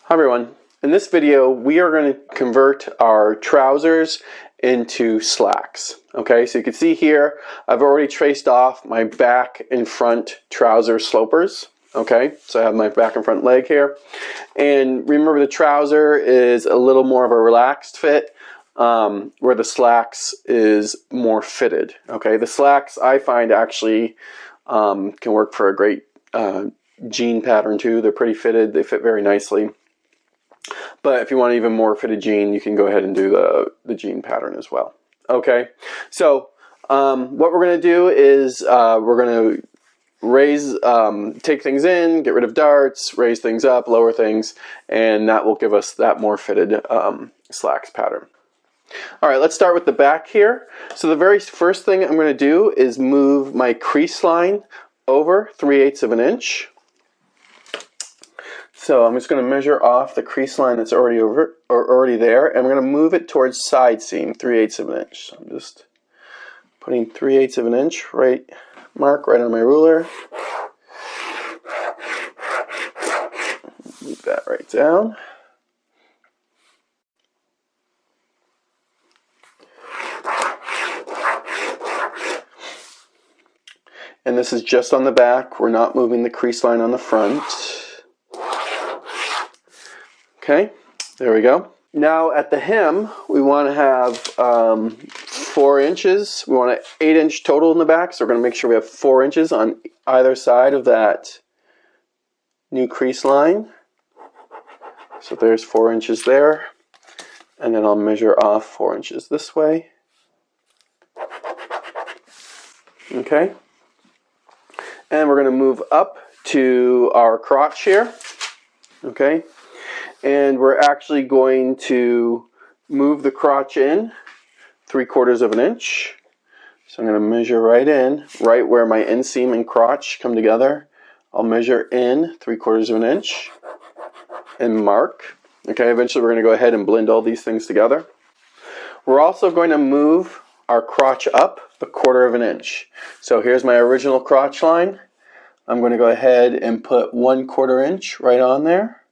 Hi everyone. In this video we are going to convert our trousers into slacks. Okay, so you can see here I've already traced off my back and front trouser slopers. Okay, so I have my back and front leg here. And remember, the trouser is a little more of a relaxed fit, where the slacks is more fitted. Okay, the slacks I find actually can work for a great jean pattern too. They're pretty fitted, they fit very nicely. But if you want even more fitted jean, you can go ahead and do the jean pattern as well. Okay, so what we're going to do is we're going to raise, take things in, get rid of darts, raise things up, lower things, and that will give us that more fitted slacks pattern. All right, let's start with the back here. So the very first thing I'm going to do is move my crease line over 3/8 of an inch. So I'm just going to measure off the crease line that's already there, and we're going to move it towards side seam 3/8 of an inch. So I'm just putting 3/8 of an inch mark right on my ruler. Move that right down. And this is just on the back. We're not moving the crease line on the front. Okay, there we go. Now at the hem, we want to have 4 inches. We want an 8-inch total in the back, so we're going to make sure we have 4 inches on either side of that new crease line. So there's 4 inches there, and then I'll measure off 4 inches this way. Okay, and we're going to move up to our crotch here. Okay. And we're actually going to move the crotch in 3/4 of an inch. So I'm going to measure right in, right where my inseam and crotch come together. I'll measure in 3/4 of an inch and mark. Okay, eventually we're going to go ahead and blend all these things together. We're also going to move our crotch up 1/4 of an inch. So here's my original crotch line. I'm going to go ahead and put 1/4 inch right on there.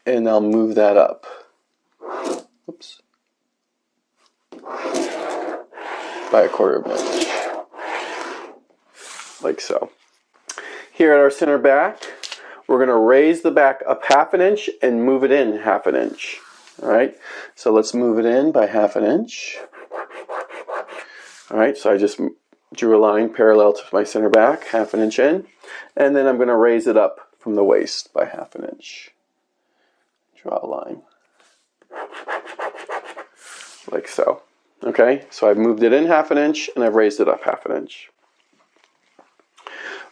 And I'll move that up. Oops. By 1/4 of an inch. Like so. Here at our center back, we're going to raise the back up 1/2 inch and move it in 1/2 inch. Alright, so let's move it in by 1/2 inch. Alright, so I just drew a line parallel to my center back, 1/2 inch in. And then I'm going to raise it up from the waist by 1/2 inch. Draw a line like so. Okay, so I've moved it in 1/2 inch and I've raised it up 1/2 inch.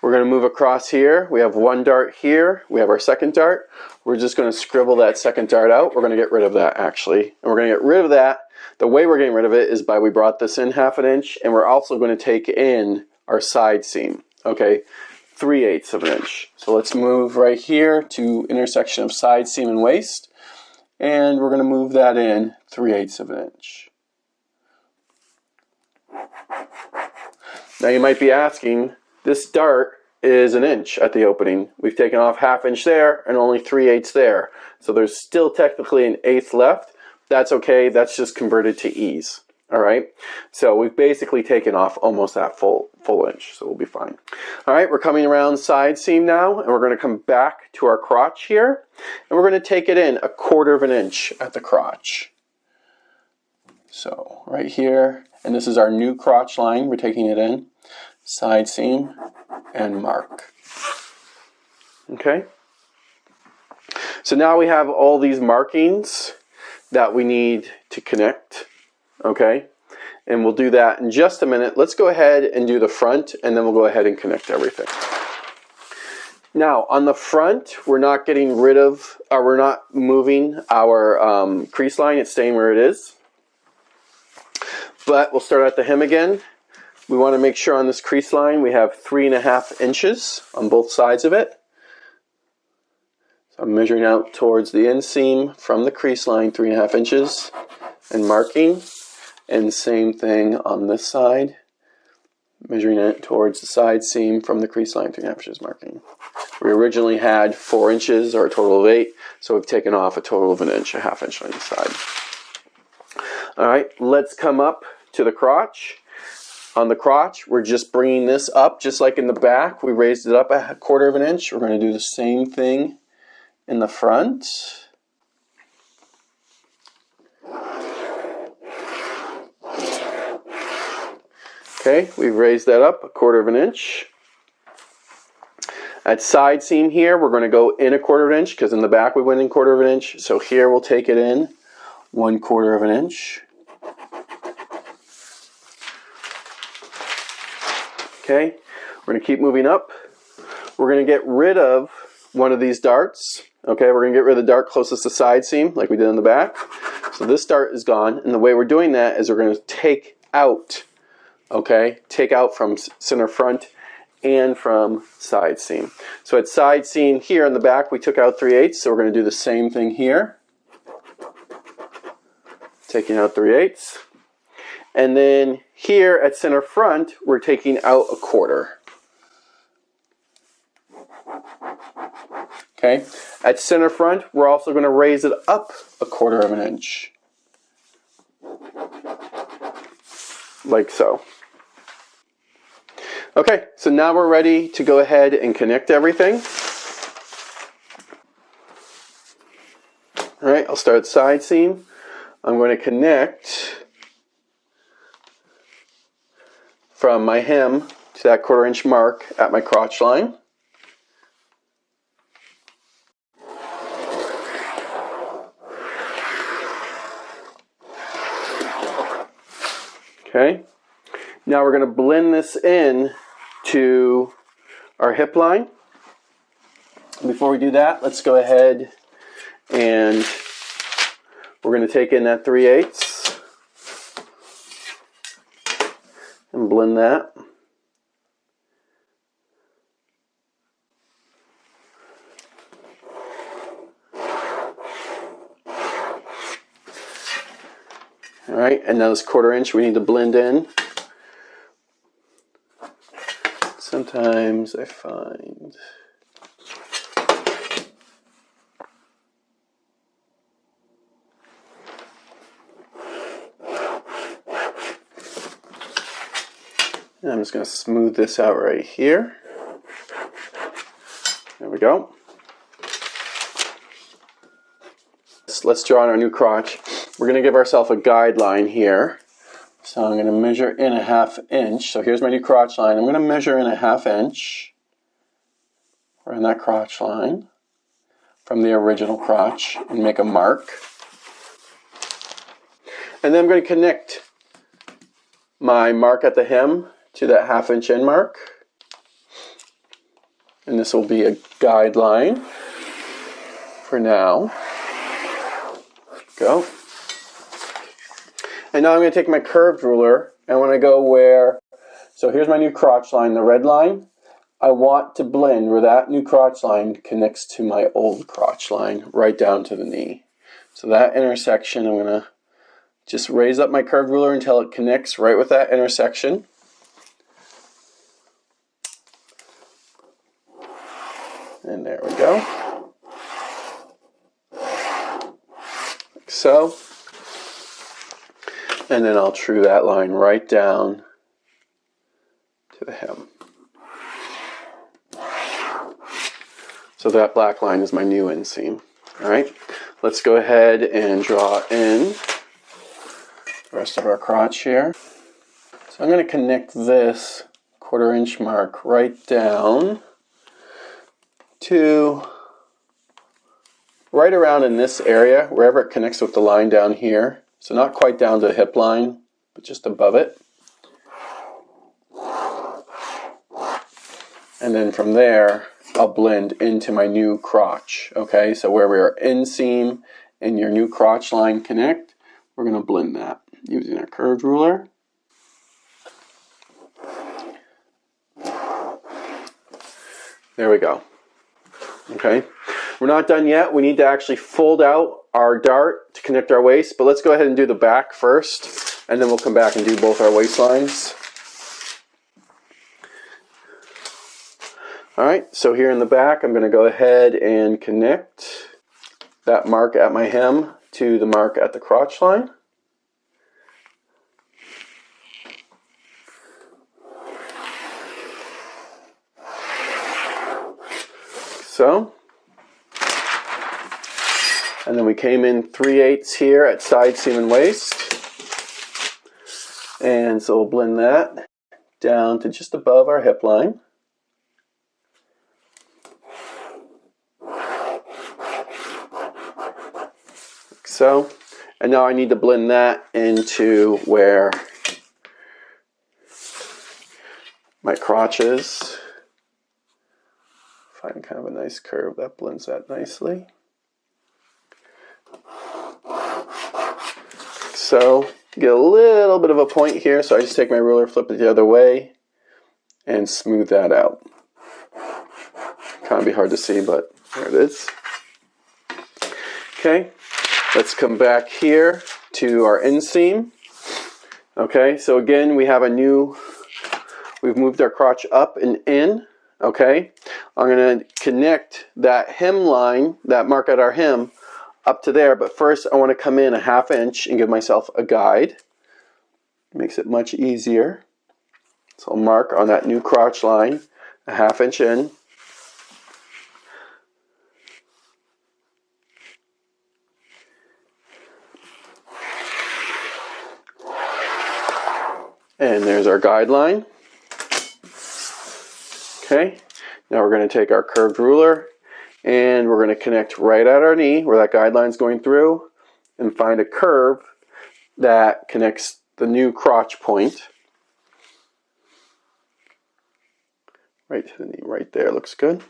We're going to move across here. We have 1 dart here. We have our second dart. We're just going to scribble that second dart out. We're going to get rid of that actually. And we're going to get rid of that. The way we're getting rid of it is by we brought this in 1/2 inch, and we're also going to take in our side seam. Okay, 3/8 of an inch. So let's move right here to intersection of side seam and waist, and we're going to move that in 3/8 of an inch. Now you might be asking, this dart is an inch at the opening. We've taken off 1/2 inch there and only 3/8 there. So there's still technically an 1/8 left. That's okay, that's just converted to ease. Alright, so we've basically taken off almost that full inch, so we'll be fine. Alright, we're coming around side seam now, and we're going to come back to our crotch here, and we're going to take it in 1/4 of an inch at the crotch. So right here, and this is our new crotch line, we're taking it in, side seam, and mark. Okay, so now we have all these markings that we need to connect. Okay, and we'll do that in just a minute. Let's go ahead and do the front, and then we'll go ahead and connect everything. Now on the front, we're not getting rid of, or we're not moving our crease line. It's staying where it is. But we'll start at the hem again. We want to make sure on this crease line we have 3.5 inches on both sides of it. So I'm measuring out towards the inseam from the crease line, 3.5 inches, and marking. And same thing on this side, measuring it towards the side seam from the crease line, 3.5 inches, marking. We originally had 4 inches, or a total of 8, so we've taken off a total of 1 inch, a half inch on each side. All right, let's come up to the crotch. On the crotch, we're just bringing this up, just like in the back. We raised it up a 1/4 of an inch. We're going to do the same thing in the front. Okay, we've raised that up a 1/4 of an inch. At side seam here, we're going to go in a 1/4 of an inch, because in the back we went in 1/4 of an inch. So here we'll take it in 1/4 of an inch. Okay, we're going to keep moving up. We're going to get rid of one of these darts. Okay, we're going to get rid of the dart closest to side seam, like we did in the back. So this dart is gone, and the way we're doing that is we're going to take out, okay, take out from center front and from side seam. So at side seam here in the back, we took out 3/8, so we're going to do the same thing here. Taking out 3/8. And then here at center front, we're taking out a 1/4. Okay, at center front, we're also going to raise it up a 1/4 of an inch. Like so. Okay, so now we're ready to go ahead and connect everything. All right, I'll start side seam. I'm going to connect from my hem to that 1/4 inch mark at my crotch line. Okay, now we're going to blend this in to our hip line. Before we do that, let's go ahead and we're going to take in that 3/8 and blend that. All right, and now this 1/4 inch we need to blend in. Sometimes I find and I'm just going to smooth this out right here. There we go. Let's draw on our new crotch. We're going to give ourselves a guideline here. So I'm going to measure in a 1/2 inch. So here's my new crotch line. I'm going to measure in a 1/2 inch around that crotch line from the original crotch and make a mark. And then I'm going to connect my mark at the hem to that 1/2 inch end mark. And this will be a guideline for now. Go. And now I'm going to take my curved ruler, and when I go where, so here's my new crotch line, the red line. I want to blend where that new crotch line connects to my old crotch line, right down to the knee. So that intersection, I'm going to just raise up my curved ruler until it connects right with that intersection. And there we go. Like so. And then I'll true that line right down to the hem. So that black line is my new inseam. All right, let's go ahead and draw in the rest of our crotch here. So I'm going to connect this 1/4 inch mark right down to right around in this area, wherever it connects with the line down here. So not quite down to the hip line, but just above it. And then from there, I'll blend into my new crotch. Okay, so where we are inseam and your new crotch line connect, we're going to blend that using our curved ruler. There we go. Okay, we're not done yet. We need to actually fold out our dart to connect our waist, but let's go ahead and do the back first, and then we'll come back and do both our waistlines. Alright, so here in the back I'm going to go ahead and connect that mark at my hem to the mark at the crotch line. So, and then we came in 3/8 here at side seam and waist. And so we'll blend that down to just above our hip line. Like so. And now I need to blend that into where my crotch is. Find kind of a nice curve that blends that nicely. So, get a little bit of a point here, so I just take my ruler, flip it the other way, and smooth that out. Kind of be hard to see, but there it is. Okay, let's come back here to our inseam. Okay, so again, we've moved our crotch up and in. Okay, I'm going to connect that hem line, that mark at our hem, up to there, but first I want to come in a 1/2 inch and give myself a guide. Makes it much easier. So I'll mark on that new crotch line a 1/2 inch in. And there's our guideline. Okay, now we're going to take our curved ruler and we're going to connect right at our knee where that guideline is going through and find a curve that connects the new crotch point. Right to the knee, right there, looks good.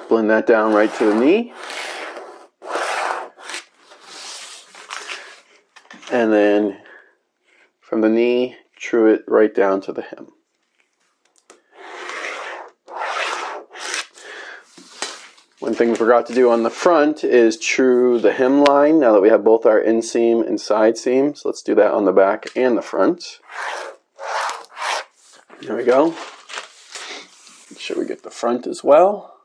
Blend that down right to the knee. And then from the knee, true it right down to the hem. One thing we forgot to do on the front is true the hem line now that we have both our inseam and side seam. So let's do that on the back and the front. There we go. Make sure we get the front as well.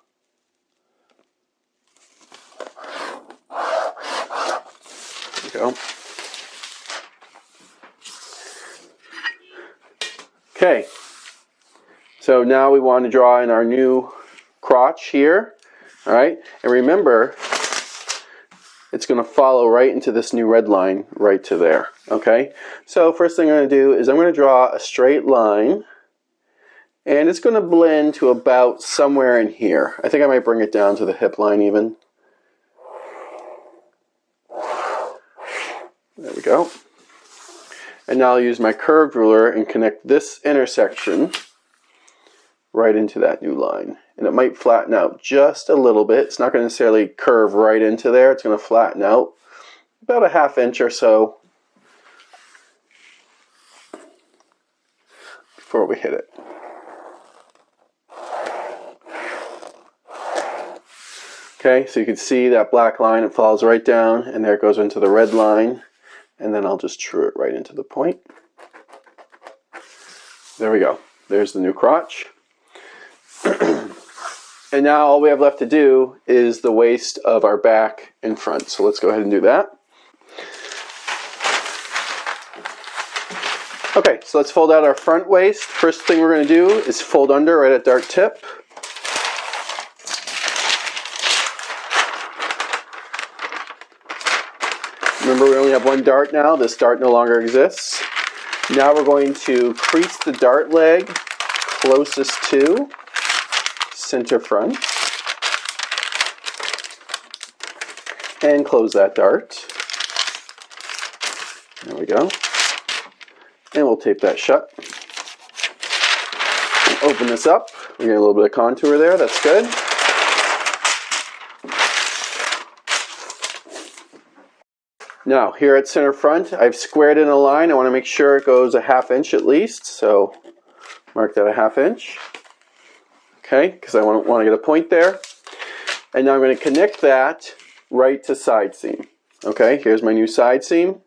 There we go. Okay, so now we want to draw in our new crotch here. All right, and remember, it's going to follow right into this new red line right to there. Okay, so first thing I'm going to do is I'm going to draw a straight line, and it's going to blend to about somewhere in here. I think I might bring it down to the hip line even. There we go. And now I'll use my curved ruler and connect this intersection right into that new line. And it might flatten out just a little bit. It's not going to necessarily curve right into there. It's going to flatten out about a 1/2 inch or so before we hit it. Okay, so you can see that black line, it falls right down, and there it goes into the red line. And then I'll just true it right into the point. There we go. There's the new crotch. And now all we have left to do is the waist of our back and front. So let's go ahead and do that. Okay, so let's fold out our front waist. First thing we're going to do is fold under right at dart tip. Remember, we only have one dart now. This dart no longer exists. Now we're going to crease the dart leg closest to center front and close that dart. There we go. And we'll tape that shut. Open this up. We get a little bit of contour there. That's good. Now, here at center front, I've squared in a line. I want to make sure it goes a 1/2 inch at least. So mark that a 1/2 inch. Okay, because I want to get a point there. And now I'm going to connect that right to side seam. Okay, here's my new side seam.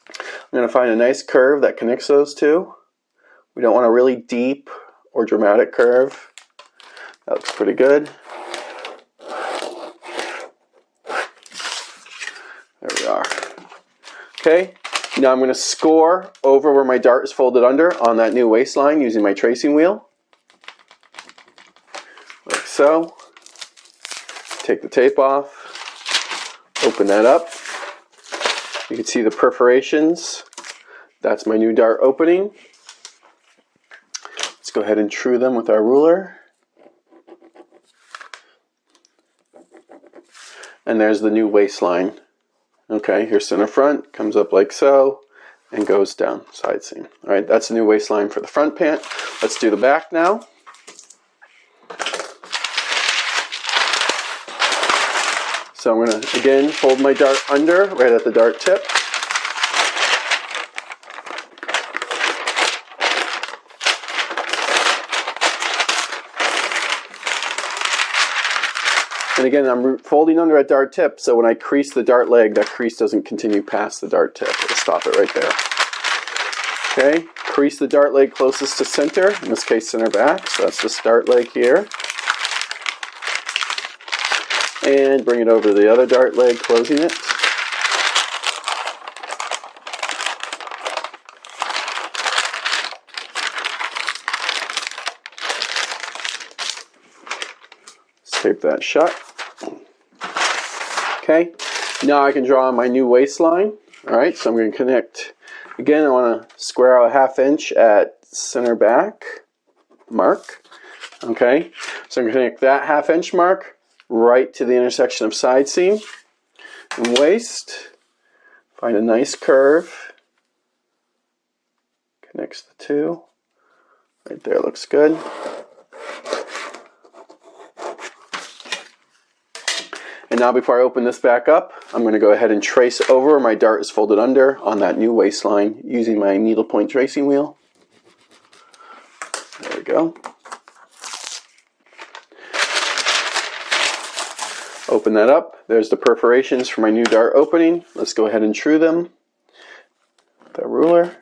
I'm going to find a nice curve that connects those two. We don't want a really deep or dramatic curve. That looks pretty good. There we are. Okay, now I'm going to score over where my dart is folded under on that new waistline using my tracing wheel. Like so. Take the tape off. Open that up. You can see the perforations. That's my new dart opening. Let's go ahead and true them with our ruler. And there's the new waistline. Okay, here's center front, comes up like so, and goes down side seam. All right, that's the new waistline for the front pant. Let's do the back now. So I'm going to, again, fold my dart under, right at the dart tip. And again, I'm folding under at dart tip, so when I crease the dart leg, that crease doesn't continue past the dart tip. It'll stop it right there. Okay, crease the dart leg closest to center, in this case center back, so that's the dart leg here. And bring it over to the other dart leg, closing it. Tape that shut. Okay, now I can draw on my new waistline. All right, so I'm going to connect. Again, I want to square out a 1/2 inch at center back mark. Okay, so I'm going to connect that 1/2 inch mark right to the intersection of side seam and waist. Find a nice curve. Connects the two. Right there, looks good. And now before I open this back up, I'm going to go ahead and trace over where my dart is folded under on that new waistline using my needlepoint tracing wheel. There we go. Open that up. There's the perforations for my new dart opening. Let's go ahead and true them with the ruler.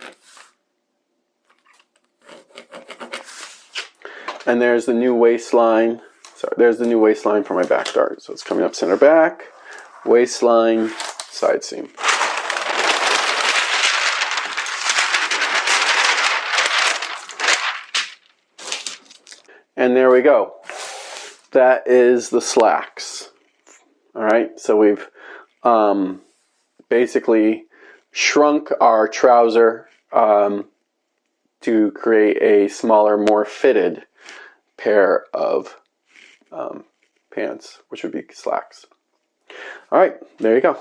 And there's the new waistline. Sorry, there's the new waistline for my back dart. So it's coming up center back, waistline, side seam. And there we go. That is the slacks. All right, so we've basically shrunk our trouser to create a smaller, more fitted pair of pants, which would be slacks. All right, there you go.